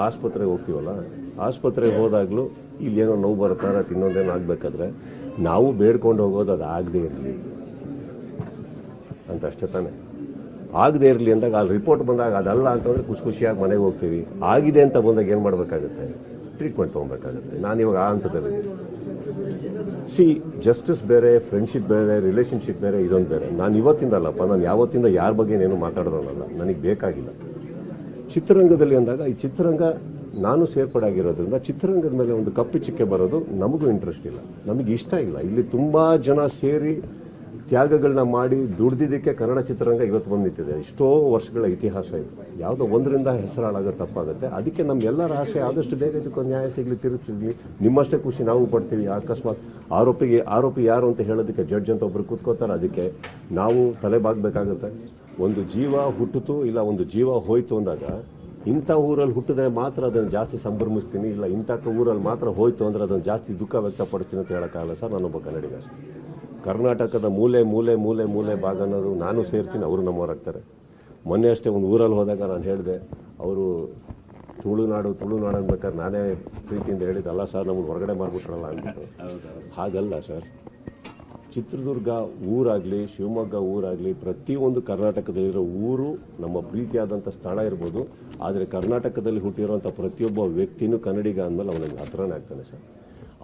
ಆಸ್ಪತ್ರೆಗೆ ಹೋಗ್ತೀವಲ್ಲ, ಆಸ್ಪತ್ರೆಗೆ ಹೋದಾಗಲೂ ಇಲ್ಲೇನೋ ನೋವು ಬರ್ತಾರೆ, ಇನ್ನೊಂದೇನೋ ಆಗಬೇಕಾದ್ರೆ ನಾವು ಬೇಡ್ಕೊಂಡು ಹೋಗೋದು ಅದು ಆಗದೇ ಇರಲಿ ಅಂತ ಅಷ್ಟೇ ತಾನೆ. ಆಗದೇ ಇರಲಿ ಅಂದಾಗ ಅಲ್ಲಿ ರಿಪೋರ್ಟ್ ಬಂದಾಗ ಅದಲ್ಲ ಅಂತಂದರೆ ಖುಷಿಯಾಗಿ ಮನೆಗೆ ಹೋಗ್ತೀವಿ. ಆಗಿದೆ ಅಂತ ಬಂದಾಗ ಏನು ಮಾಡಬೇಕಾಗುತ್ತೆ? ಟ್ರೀಟ್ಮೆಂಟ್ ತೊಗೊಬೇಕಾಗುತ್ತೆ. ನಾನಿವಾಗ ಆ ಹಂತದಲ್ಲಿ ಜಸ್ಟಿಸ್ ಬೇರೆ, ಫ್ರೆಂಡ್ಶಿಪ್ ಬೇರೆ, ರಿಲೇಷನ್ಶಿಪ್ ಬೇರೆ, ಇದೊಂದು ಬೇರೆ. ನಾನು ಇವತ್ತಿಂದ ಅಲ್ಲಪ್ಪ, ನಾನು ಯಾವತ್ತಿಂದ ಯಾರ ಬಗ್ಗೆ ಏನು ಮಾತಾಡೋದಲ್ಲ, ನನಗೆ ಬೇಕಾಗಿಲ್ಲ. ಚಿತ್ರರಂಗದಲ್ಲಿ ಅಂದಾಗ ಈ ಚಿತ್ರರಂಗ ನಾನು ಸೇರ್ಪಡೆ ಆಗಿರೋದ್ರಿಂದ ಚಿತ್ರರಂಗದ ಮೇಲೆ ಒಂದು ಕಪ್ಪು ಚಿಕ್ಕೆ ಬರೋದು ನಮಗೂ ಇಂಟ್ರೆಸ್ಟ್ ಇಲ್ಲ, ನಮಗೆ ಇಷ್ಟ ಇಲ್ಲ. ಇಲ್ಲಿ ತುಂಬ ಜನ ಸೇರಿ ತ್ಯಾಗಗಳನ್ನ ಮಾಡಿ ದುಡ್ದಿದ್ದಕ್ಕೆ ಕನ್ನಡ ಚಿತ್ರರಂಗ ಇವತ್ತು ಬಂದು ನಿಂತಿದೆ. ಎಷ್ಟೋ ವರ್ಷಗಳ ಇತಿಹಾಸ ಇದು. ಯಾವುದೋ ಒಂದರಿಂದ ಹೆಸರಾಳಾಗೋದು ತಪ್ಪಾಗುತ್ತೆ. ಅದಕ್ಕೆ ನಮ್ಮೆಲ್ಲರ ಆಸೆ ಆದಷ್ಟು ಬೇಗ ಇದಕ್ಕೊಂದು ನ್ಯಾಯ ಸಿಗಲಿ, ತಿರುಗಿಸಿಗಲಿ. ನಿಮ್ಮಷ್ಟೇ ಖುಷಿ ನಾವು ಪಡ್ತೀವಿ. ಅಕಸ್ಮಾತ್ ಆರೋಪಿ ಯಾರು ಅಂತ ಹೇಳೋದಕ್ಕೆ ಜಡ್ಜ್ ಅಂತ ಒಬ್ರು ಕೂತ್ಕೋತಾರೆ, ಅದಕ್ಕೆ ನಾವು ತಲೆ ಬಾಗಬೇಕಾಗುತ್ತೆ. ಒಂದು ಜೀವ ಹುಟ್ಟಿತು ಇಲ್ಲ ಒಂದು ಜೀವ ಹೋಯ್ತು ಅಂದಾಗ ಇಂಥ ಊರಲ್ಲಿ ಹುಟ್ಟಿದ್ರೆ ಮಾತ್ರ ಅದನ್ನು ಜಾಸ್ತಿ ಸಂಭ್ರಮಿಸ್ತೀನಿ, ಇಲ್ಲ ಇಂಥ ಊರಲ್ಲಿ ಮಾತ್ರ ಹೋಯ್ತು ಅಂದರೆ ಅದನ್ನು ಜಾಸ್ತಿ ದುಃಖ ವ್ಯಕ್ತಪಡ್ತೀನಿ ಅಂತ ಹೇಳೋಕ್ಕಾಗಲ್ಲ ಸರ್. ನಾನೊಬ್ಬ ಕನ್ನಡಿಗ. ಕರ್ನಾಟಕದ ಮೂಲೆ ಮೂಲೆ ಮೂಲೆ ಮೂಲೆ ಭಾಗ ಅನ್ನೋದು ನಾನು ಸೇರ್ತೀನಿ, ಅವರು ನಮ್ಮವರಾಗ್ತಾರೆ. ಮೊನ್ನೆ ಅಷ್ಟೇ ಒಂದು ಊರಲ್ಲಿ ಹೋದಾಗ ನಾನು ಹೇಳಿದೆ, ಅವರು ತುಳುನಾಡು ಅನ್ಬೇಕಾದ್ರೆ ನಾನೇ ಪ್ರೀತಿಯಿಂದ ಹೇಳಿದ್ದಲ್ಲ ಸರ್, ನಮಗೆ ಹೊರಗಡೆ ಮಾಡಿಬಿಟ್ರಲ್ಲ ಅಂದ್ಬಿಟ್ಟು. ಹಾಗಲ್ಲ ಸರ್. ಚಿತ್ರದುರ್ಗ ಊರಾಗಲಿ, ಶಿವಮೊಗ್ಗ ಊರಾಗಲಿ, ಪ್ರತಿಯೊಂದು ಕರ್ನಾಟಕದಲ್ಲಿರೋ ಊರು ನಮ್ಮ ಪ್ರೀತಿಯಾದಂಥ ಸ್ಥಳ ಇರ್ಬೋದು. ಆದರೆ ಕರ್ನಾಟಕದಲ್ಲಿ ಹುಟ್ಟಿರೋಂಥ ಪ್ರತಿಯೊಬ್ಬ ವ್ಯಕ್ತಿನೂ ಕನ್ನಡಿಗ ಅಂದಮೇಲೆ ಅವನಿಗೆ ಹತ್ರನೇ ಆಗ್ತಾನೆ ಸರ್.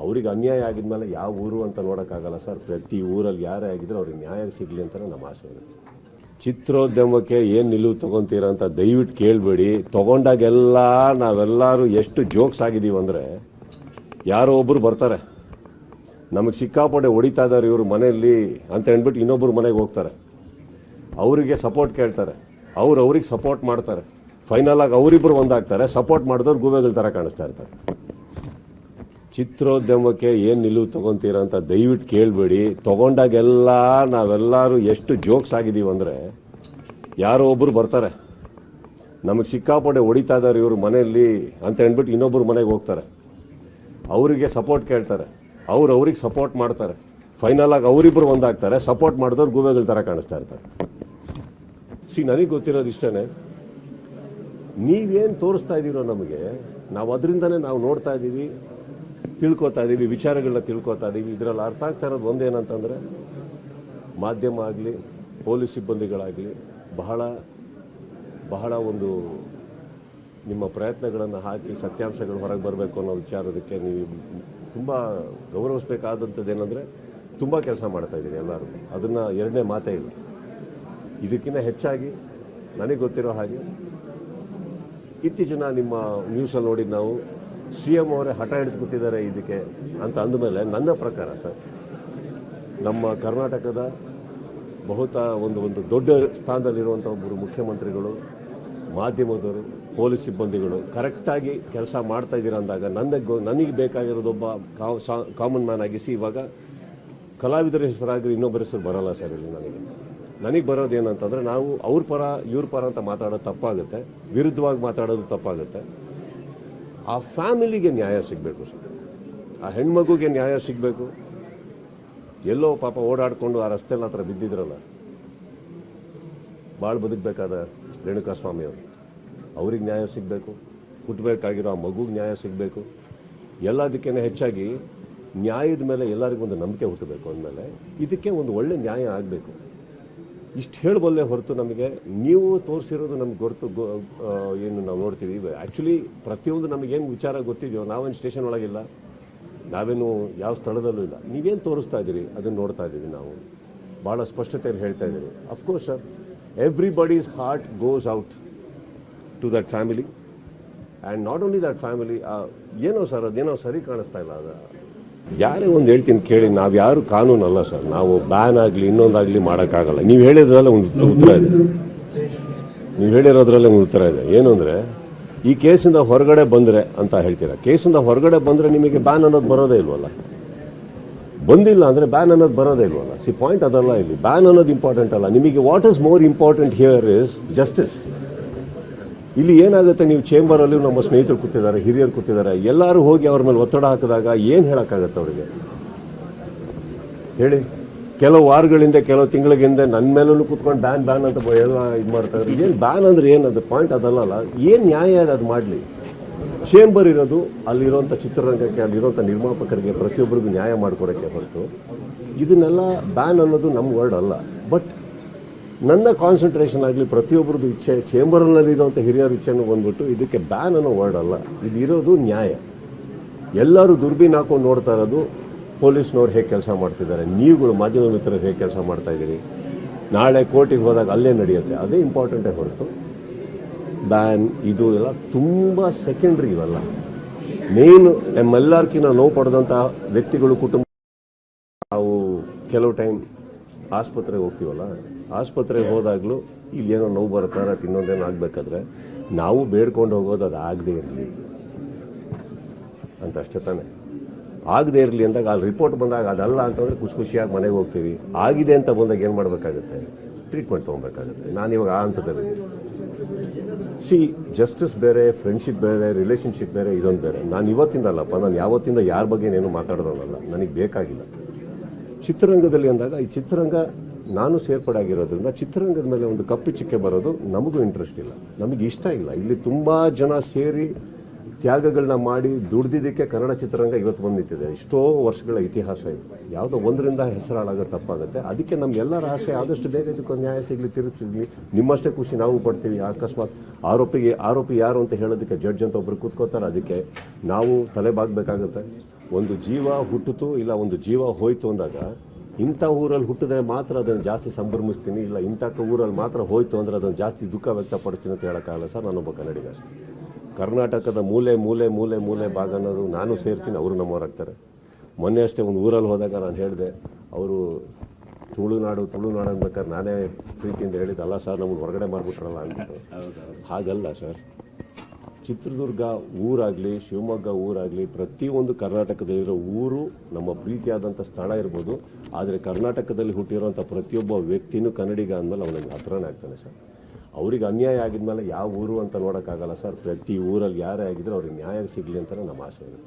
ಅವ್ರಿಗೆ ಅನ್ಯಾಯ ಆಗಿದ್ಮೇಲೆ ಯಾವ ಊರು ಅಂತ ನೋಡೋಕ್ಕಾಗಲ್ಲ ಸರ್. ಪ್ರತಿ ಊರಲ್ಲಿ ಯಾರೇ ಆಗಿದ್ರೆ ಅವ್ರಿಗೆ ನ್ಯಾಯ ಸಿಗಲಿ ಅಂತಲೇ ನಮ್ಮ ಆಸೆ ಇದೆ. ಚಿತ್ರೋದ್ಯಮಕ್ಕೆ ಏನು ನಿಲುವು ತೊಗೊತೀರ ಅಂತ ದಯವಿಟ್ಟು ಕೇಳಬೇಡಿ. ತೊಗೊಂಡಾಗೆಲ್ಲ ನಾವೆಲ್ಲರೂ ಎಷ್ಟು ಜೋಕ್ಸ್ ಆಗಿದ್ದೀವಿ ಅಂದರೆ, ಯಾರೋ ಒಬ್ಬರು ಬರ್ತಾರೆ, ನಮಗೆ ಸಿಕ್ಕಾಪಟ್ಟೆ ಹೊಡಿತಾ ಇದ್ದಾರೆ ಇವರು ಮನೆಯಲ್ಲಿ ಅಂತ ಅಂದ್ಬಿಟ್ಟು ಇನ್ನೊಬ್ಬರು ಮನೆಗೆ ಹೋಗ್ತಾರೆ, ಅವರಿಗೆ ಸಪೋರ್ಟ್ ಕೇಳ್ತಾರೆ, ಅವ್ರಿಗೆ ಸಪೋರ್ಟ್ ಮಾಡ್ತಾರೆ. ಫೈನಲ್ ಆಗಿ ಅವರಿಬ್ಬರು ಒಂದಾಗ್ತಾರೆ. ಸಪೋರ್ಟ್ ಮಾಡಿದವ್ರು ಗೂಬೆಗಳ ಥರ ಕಾಣಿಸ್ತಾ ಇರ್ತಾರೆ. ಚಿತ್ರೋದ್ಯಮಕ್ಕೆ ಏನು ನಿಲುವು ತೊಗೊತೀರ ಅಂತ ದಯವಿಟ್ಟು ಕೇಳಬೇಡಿ. ತೊಗೊಂಡಾಗೆಲ್ಲ ನಾವೆಲ್ಲರೂ ಎಷ್ಟು ಜೋಕ್ಸ್ ಆಗಿದ್ದೀವಿ ಅಂದರೆ, ಯಾರೋ ಒಬ್ಬರು ಬರ್ತಾರೆ, ನಮಗೆ ಸಿಕ್ಕಾಪಟ್ಟೆ ಹೊಡಿತಾ ಇದ್ದಾರೆ ಇವರು ಮನೆಯಲ್ಲಿ ಅಂತ ಅಂದ್ಬಿಟ್ಟು ಇನ್ನೊಬ್ಬರು ಮನೆಗೆ ಹೋಗ್ತಾರೆ, ಅವರಿಗೆ ಸಪೋರ್ಟ್ ಕೇಳ್ತಾರೆ, ಅವ್ರಿಗೆ ಸಪೋರ್ಟ್ ಮಾಡ್ತಾರೆ. ಫೈನಲ್ ಆಗಿ ಅವರಿಬ್ಬರು ಒಂದಾಗ್ತಾರೆ. ಸಪೋರ್ಟ್ ಮಾಡಿದವ್ರು ಗೂಬೆಗಳ ಥರ ಕಾಣಿಸ್ತಾ ಇರ್ತಾರೆ. ನನಗೆ ಗೊತ್ತಿರೋದು ಇಷ್ಟೇ, ನೀವೇನು ತೋರಿಸ್ತಾ ಇದ್ದೀರೋ ನಮಗೆ, ನಾವು ಅದರಿಂದನೇ ನಾವು ನೋಡ್ತಾ ಇದ್ದೀವಿ, ತಿಳ್ಕೊತಾ ಇದ್ದೀವಿ, ವಿಚಾರಗಳನ್ನ ತಿಳ್ಕೊತಾ ಇದ್ದೀವಿ. ಇದರಲ್ಲಿ ಅರ್ಥ ಆಗ್ತಾ ಇರೋದು ಒಂದೇನಂತಂದರೆ, ಮಾಧ್ಯಮ ಆಗಲಿ, ಪೊಲೀಸ್ ಸಿಬ್ಬಂದಿಗಳಾಗಲಿ ಬಹಳ ಒಂದು ನಿಮ್ಮ ಪ್ರಯತ್ನಗಳನ್ನು ಹಾಕಿ ಸತ್ಯಾಂಶಗಳು ಹೊರಗೆ ಬರಬೇಕು ಅನ್ನೋ ವಿಚಾರದಕ್ಕೆ ನೀವು ತುಂಬ ಗೌರವಿಸಬೇಕಾದಂಥದ್ದು ಏನಂದರೆ, ತುಂಬ ಕೆಲಸ ಮಾಡ್ತಾಯಿದ್ದೀನಿ ಎಲ್ಲರೂ. ಅದನ್ನು ಎರಡನೇ ಮಾತೇ ಇಲ್ಲ. ಇದಕ್ಕಿಂತ ಹೆಚ್ಚಾಗಿ ನನಗೆ ಗೊತ್ತಿರೋ ಹಾಗೆ ಇತ್ತೀಚಿನ ನಿಮ್ಮ ನ್ಯೂಸಲ್ಲಿ ನೋಡಿದ್ದು ನಾವು CM ಅವರೇ ಹಠ ಹಿಡಿದು ಕೂತಿದ್ದಾರೆ ಇದಕ್ಕೆ ಅಂತ ಅಂದಮೇಲೆ, ನನ್ನ ಪ್ರಕಾರ ಸರ್, ನಮ್ಮ ಕರ್ನಾಟಕದ ಒಂದು ದೊಡ್ಡ ಸ್ಥಾನದಲ್ಲಿರುವಂಥ ಒಬ್ಬರು ಮುಖ್ಯಮಂತ್ರಿಗಳು, ಮಾಧ್ಯಮದವರು, ಪೊಲೀಸ್ ಸಿಬ್ಬಂದಿಗಳು ಕರೆಕ್ಟಾಗಿ ಕೆಲಸ ಮಾಡ್ತಾಯಿದ್ದೀರ ಅಂದಾಗ ನನಗೆ ಬೇಕಾಗಿರೋದೊಬ್ಬ ಕಾಮನ್ ಮ್ಯಾನ್ ಆಗಿಸಿ. ಇವಾಗ ಕಲಾವಿದರ ಹೆಸರಾಗಿ ಇನ್ನೊಬ್ಬರ ಹೆಸರು ಬರೋಲ್ಲ ಸರ್. ಇಲ್ಲಿ ನನಗೆ ಬರೋದು ಏನಂತಂದರೆ, ನಾವು ಅವ್ರ ಪರ ಇವ್ರ ಪರ ಅಂತ ಮಾತಾಡೋದು ತಪ್ಪಾಗುತ್ತೆ, ವಿರುದ್ಧವಾಗಿ ಮಾತಾಡೋದು ತಪ್ಪಾಗುತ್ತೆ. ಆ ಫ್ಯಾಮಿಲಿಗೆ ನ್ಯಾಯ ಸಿಗಬೇಕು ಸರ್, ಆ ಹೆಣ್ಮಗುಗೆ ನ್ಯಾಯ ಸಿಗಬೇಕು. ಎಲ್ಲೋ ಪಾಪ ಓಡಾಡಿಕೊಂಡು ಆ ರಸ್ತೆಯಲ್ಲಿ ಹತ್ರ ಬಿದ್ದಿದ್ರಲ್ಲ, ಭಾಳ ಬದುಕಬೇಕಾದ ರೇಣುಕಾಸ್ವಾಮಿ ಅವರು, ಅವ್ರಿಗೆ ನ್ಯಾಯ ಸಿಗಬೇಕು. ಹುಟ್ಟಬೇಕಾಗಿರೋ ಆ ಮಗುಗೆ ನ್ಯಾಯ ಸಿಗಬೇಕು. ಎಲ್ಲದಕ್ಕಿಂತ ಹೆಚ್ಚಾಗಿ ನ್ಯಾಯದ ಮೇಲೆ ಎಲ್ಲರಿಗೂ ಒಂದು ನಂಬಿಕೆ ಹುಟ್ಟಬೇಕು. ಅಂದಮೇಲೆ ಇದಕ್ಕೆ ಒಂದು ಒಳ್ಳೆ ನ್ಯಾಯ ಆಗಬೇಕು. ಇಷ್ಟು ಹೇಳಬಲ್ಲೆ ಹೊರತು ನಮಗೆ ನೀವು ತೋರಿಸಿರೋದು ನಮ್ಗೆ ಏನು ನಾವು ನೋಡ್ತೀವಿ. ಆ್ಯಕ್ಚುಲಿ ಪ್ರತಿಯೊಂದು ನಮಗೇನು ವಿಚಾರ ಗೊತ್ತಿದೆಯೋ, ನಾವೇನು ಸ್ಟೇಷನ್ ಒಳಗಿಲ್ಲ, ನಾವೇನು ಯಾವ ಸ್ಥಳದಲ್ಲೂ ಇಲ್ಲ. ನೀವೇನು ತೋರಿಸ್ತಾ ಇದ್ದೀರಿ ಅದನ್ನು ನೋಡ್ತಾ ಇದ್ದೀವಿ ನಾವು. ಭಾಳ ಸ್ಪಷ್ಟತೆಯಲ್ಲಿ ಹೇಳ್ತಾ ಇದ್ದೀರಿ. Of course sir, everybody's heart goes out to that family and not only that family. ಏನೋ ಸರ್, ಅದೇನೋ ಸರಿ ಕಾಣಿಸ್ತಾ ಇಲ್ಲ. ಅದು ಯಾರೇ ಒಂದು ಹೇಳ್ತೀನಿ ಕೇಳಿ, ನಾವು ಯಾರು ಕಾನೂನಲ್ಲ ಸರ್. ನಾವು ಬ್ಯಾನ್ ಆಗಲಿ ಇನ್ನೊಂದಾಗಲಿ ಮಾಡೋಕ್ಕಾಗಲ್ಲ. ನೀವು ಹೇಳಿದ್ರಲ್ಲೇ ಒಂದು ಉತ್ತರ ಇದೆ, ನೀವು ಹೇಳಿರೋದ್ರಲ್ಲೇ ಒಂದು ಉತ್ತರ ಇದೆ. ಏನು ಅಂದರೆ, ಈ ಕೇಸಿಂದ ಹೊರಗಡೆ ಬಂದರೆ ಅಂತ ಹೇಳ್ತೀರಾ. ಕೇಸಿಂದ ಹೊರಗಡೆ ಬಂದರೆ ನಿಮಗೆ ಬ್ಯಾನ್ ಅನ್ನೋದು ಬರೋದೇ ಇಲ್ವಲ್ಲ. ಬಂದಿಲ್ಲ ಅಂದರೆ ಬ್ಯಾನ್ ಅನ್ನೋದು ಬರೋದೇ ಇಲ್ವಲ್ಲ. ಪಾಯಿಂಟ್ ಅದಲ್ಲ ಇಲ್ಲಿ. ಬ್ಯಾನ್ ಅನ್ನೋದು ಇಂಪಾರ್ಟೆಂಟ್ ಅಲ್ಲ. ನಿಮಗೆ what is more important here is justice. ಇಲ್ಲಿ ಏನಾಗುತ್ತೆ, ನೀವು ಚೇಂಬರಲ್ಲಿ ನಮ್ಮ ಸ್ನೇಹಿತರು ಕೂತಿದ್ದಾರೆ, ಹಿರಿಯರು ಕೂತಿದ್ದಾರೆ, ಎಲ್ಲರೂ ಹೋಗಿ ಅವ್ರ ಮೇಲೆ ಒತ್ತಡ ಹಾಕಿದಾಗ ಏನು ಹೇಳೋಕ್ಕಾಗತ್ತೆ ಅವರಿಗೆ ಹೇಳಿ? ಕೆಲವು ವಾರಗಳಿಂದ, ಕೆಲವು ತಿಂಗಳಿಂದ ನನ್ನ ಮೇಲೂ ಕೂತ್ಕೊಂಡು ಬ್ಯಾನ್ ಅಂತ ಎಲ್ಲ ಇದು ಮಾಡ್ತಾರೆ. ಏನು ಬ್ಯಾನ್ ಅಂದರೆ ಏನದು? ಪಾಯಿಂಟ್ ಅದಲ್ಲ. ಏನು ನ್ಯಾಯ ಅದು ಮಾಡಲಿ. ಚೇಂಬರ್ ಇರೋದು ಅಲ್ಲಿರೋಂಥ ಚಿತ್ರರಂಗಕ್ಕೆ, ಅಲ್ಲಿರೋಂಥ ನಿರ್ಮಾಪಕರಿಗೆ ಪ್ರತಿಯೊಬ್ಬರಿಗೂ ನ್ಯಾಯ ಮಾಡಿಕೊಡೋಕ್ಕೆ ಹೊರತು ಇದನ್ನೆಲ್ಲ ಬ್ಯಾನ್ ಅನ್ನೋದು ನಮ್ಮ ವರ್ಡ್ ಅಲ್ಲ. ಬಟ್ ನನ್ನ ಕಾನ್ಸಂಟ್ರೇಷನ್ ಆಗಲಿ, ಪ್ರತಿಯೊಬ್ಬರದ್ದು ಇಚ್ಛೆ, ಚೇಂಬರ್ನಲ್ಲಿರೋಂಥ ಹಿರಿಯರ ಇಚ್ಛೆನೂ ಬಂದ್ಬಿಟ್ಟು ಇದಕ್ಕೆ ಬ್ಯಾನ್ ಅನ್ನೋ ವರ್ಡ್ ಅಲ್ಲ. ಇದಿರೋದು ನ್ಯಾಯ. ಎಲ್ಲರೂ ದುರ್ಬೀನ್ ಹಾಕೊಂಡು ನೋಡ್ತಾ ಇರೋದು ಪೊಲೀಸ್ನವ್ರು ಹೇಗೆ ಕೆಲಸ ಮಾಡ್ತಿದ್ದಾರೆ, ನೀವುಗಳು ಮಾಧ್ಯಮ ಮಿತ್ರರು ಹೇಗೆ ಕೆಲಸ ಮಾಡ್ತಾಯಿದ್ದೀರಿ, ನಾಳೆ ಕೋರ್ಟಿಗೆ ಹೋದಾಗ ಅಲ್ಲೇ ನಡೆಯುತ್ತೆ, ಅದೇ ಇಂಪಾರ್ಟೆಂಟೇ ಹೊರತು ಬ್ಯಾನ್ ಇದು ಎಲ್ಲ ತುಂಬ ಸೆಕೆಂಡ್ರಿ. ಇವೆಲ್ಲ ಮೇನ್ ನಮ್ಮೆಲ್ಲರ್ಕಿಂತ ನೋವು ಪಡೆದಂಥ ವ್ಯಕ್ತಿಗಳು, ಕುಟುಂಬ. ನಾವು ಕೆಲವು ಟೈಮ್ ಆಸ್ಪತ್ರೆಗೆ ಹೋಗ್ತೀವಲ್ಲ, ಆಸ್ಪತ್ರೆಗೆ ಹೋದಾಗಲೂ ಇಲ್ಲಿ ಏನೋ ನೋವು ಬರುತ್ತಾರೆ, ಇನ್ನೊಂದೇನೋ ಆಗಬೇಕಾದ್ರೆ ನಾವು ಬೇಡ್ಕೊಂಡು ಹೋಗೋದು ಅದು ಆಗದೇ ಇರಲಿ ಅಂತ ಅಷ್ಟೇ ತಾನೆ. ಆಗದೇ ಇರಲಿ ಅಂದಾಗ ಅಲ್ಲಿ ರಿಪೋರ್ಟ್ ಬಂದಾಗ ಅದಲ್ಲ ಅಂತಂದರೆ ಖುಷಿಯಾಗಿ ಮನೆಗೆ ಹೋಗ್ತೀವಿ. ಆಗಿದೆ ಅಂತ ಬಂದಾಗ ಏನು ಮಾಡಬೇಕಾಗುತ್ತೆ? ಟ್ರೀಟ್ಮೆಂಟ್ ತೊಗೊಬೇಕಾಗುತ್ತೆ. ನಾನಿವಾಗ ಆ ಹಂತದಲ್ಲಿ ಜಸ್ಟಿಸ್ ಬೇರೆ, ಫ್ರೆಂಡ್ಶಿಪ್ ಬೇರೆ, ರಿಲೇಷನ್ಶಿಪ್ ಬೇರೆ, ಇದೊಂದು ಬೇರೆ. ನಾನು ಇವತ್ತಿಂದಲ್ಲಪ್ಪ, ನಾನು ಯಾವತ್ತಿಂದ ಯಾರ ಬಗ್ಗೆ ಏನು ಮಾತಾಡೋದಲ್ಲ, ನನಗೆ ಬೇಕಾಗಿಲ್ಲ. ಚಿತ್ರರಂಗದಲ್ಲಿ ಅಂದಾಗ ಈ ಚಿತ್ರರಂಗ ನಾನು ಸೇರ್ಪಡೆ ಆಗಿರೋದ್ರಿಂದ ಚಿತ್ರರಂಗದ ಮೇಲೆ ಒಂದು ಕಪ್ಪಿ ಚಿಕ್ಕೆ ಬರೋದು ನಮಗೂ ಇಂಟ್ರೆಸ್ಟ್ ಇಲ್ಲ, ನಮಗೆ ಇಷ್ಟ ಇಲ್ಲ. ಇಲ್ಲಿ ತುಂಬ ಜನ ಸೇರಿ ತ್ಯಾಗಗಳನ್ನ ಮಾಡಿ ದುಡ್ದಿದ್ದಕ್ಕೆ ಕನ್ನಡ ಚಿತ್ರರಂಗ ಇವತ್ತು ಬಂದು ನಿಂತಿದೆ. ಎಷ್ಟೋ ವರ್ಷಗಳ ಇತಿಹಾಸ ಇದೆ. ಯಾವುದೋ ಒಂದರಿಂದ ಹೆಸರಾಳಾಗೋ ತಪ್ಪಾಗುತ್ತೆ. ಅದಕ್ಕೆ ನಮ್ಗೆಲ್ಲರ ಆಸೆ ಆದಷ್ಟು ಬೇಗ ಇದಕ್ಕೊಂದು ನ್ಯಾಯ ಸಿಗಲಿ, ತಿರುಗಿಸಿದ್ವಿ. ನಿಮ್ಮಷ್ಟೇ ಖುಷಿ ನಾವು ಪಡ್ತೀವಿ. ಅಕಸ್ಮಾತ್ ಆರೋಪಿ ಯಾರು ಅಂತ ಹೇಳೋದಕ್ಕೆ ಜಡ್ಜ್ ಅಂತ ಒಬ್ಬರು ಕೂತ್ಕೋತಾರೆ. ಅದಕ್ಕೆ ನಾವು ತಲೆಬಾಗಬೇಕಾಗುತ್ತೆ. ಒಂದು ಜೀವ ಹುಟ್ಟಿತು ಇಲ್ಲ ಒಂದು ಜೀವ ಹೋಯ್ತು ಅಂದಾಗ ಇಂಥ ಊರಲ್ಲಿ ಹುಟ್ಟಿದ್ರೆ ಮಾತ್ರ ಅದನ್ನು ಜಾಸ್ತಿ ಸಂಭ್ರಮಿಸ್ತೀನಿ, ಇಲ್ಲ ಇಂಥ ಊರಲ್ಲಿ ಮಾತ್ರ ಹೋಯ್ತು ಅಂದರೆ ಅದನ್ನು ಜಾಸ್ತಿ ದುಃಖ ವ್ಯಕ್ತಪಡಿಸ್ತೀನಿ ಅಂತ ಹೇಳೋಕ್ಕಾಗಲ್ಲ ಸರ್. ನಾನೊಬ್ಬ ಕನ್ನಡಿಗ ಅಷ್ಟೇ. ಕರ್ನಾಟಕದ ಮೂಲೆ ಮೂಲೆ ಮೂಲೆ ಮೂಲೆ ಭಾಗ ಅನ್ನೋದು ನಾನು ಸೇರ್ತೀನಿ, ಅವರು ನಮ್ಮವರಾಗ್ತಾರೆ. ಮೊನ್ನೆ ಅಷ್ಟೇ ಒಂದು ಊರಲ್ಲಿ ಹೋದಾಗ ನಾನು ಹೇಳಿದೆ, ಅವರು ತುಳುನಾಡು ಅನ್ಬೇಕಾದ್ರೆ ನಾನೇ ಪ್ರೀತಿಯಿಂದ ಹೇಳಿದ್ದು, ಅಲ್ಲ ಸರ್ ನಮ್ಮನ್ನು ಹೊರಗಡೆ ಮಾಡಿಬಿಟ್ರಲ್ಲ ಅಂದ್ಬಿಟ್ಟು. ಹಾಗಲ್ಲ ಸರ್. ಚಿತ್ರದುರ್ಗ ಊರಾಗಲಿ, ಶಿವಮೊಗ್ಗ ಊರಾಗಲಿ, ಪ್ರತಿಯೊಂದು ಕರ್ನಾಟಕದಲ್ಲಿರೋ ಊರು ನಮ್ಮ ಪ್ರೀತಿಯಾದಂಥ ಸ್ಥಳ ಇರ್ಬೋದು. ಆದರೆ ಕರ್ನಾಟಕದಲ್ಲಿ ಹುಟ್ಟಿರೋಂಥ ಪ್ರತಿಯೊಬ್ಬ ವ್ಯಕ್ತಿನೂ ಕನ್ನಡಿಗ ಅಂದಮೇಲೆ ಅವನಿಗೆ ಹತ್ರನೇ ಆಗ್ತಾನೆ ಸರ್. ಅವ್ರಿಗೆ ಅನ್ಯಾಯ ಆಗಿದ್ಮೇಲೆ ಯಾವ ಊರು ಅಂತ ನೋಡೋಕ್ಕಾಗಲ್ಲ ಸರ್. ಪ್ರತಿ ಊರಲ್ಲಿ ಯಾರೇ ಆಗಿದ್ರೂ ಅವ್ರಿಗೆ ನ್ಯಾಯ ಸಿಗಲಿ ಅಂತಲೇ ನಮ್ಮ ಆಸೆ ಇದೆ.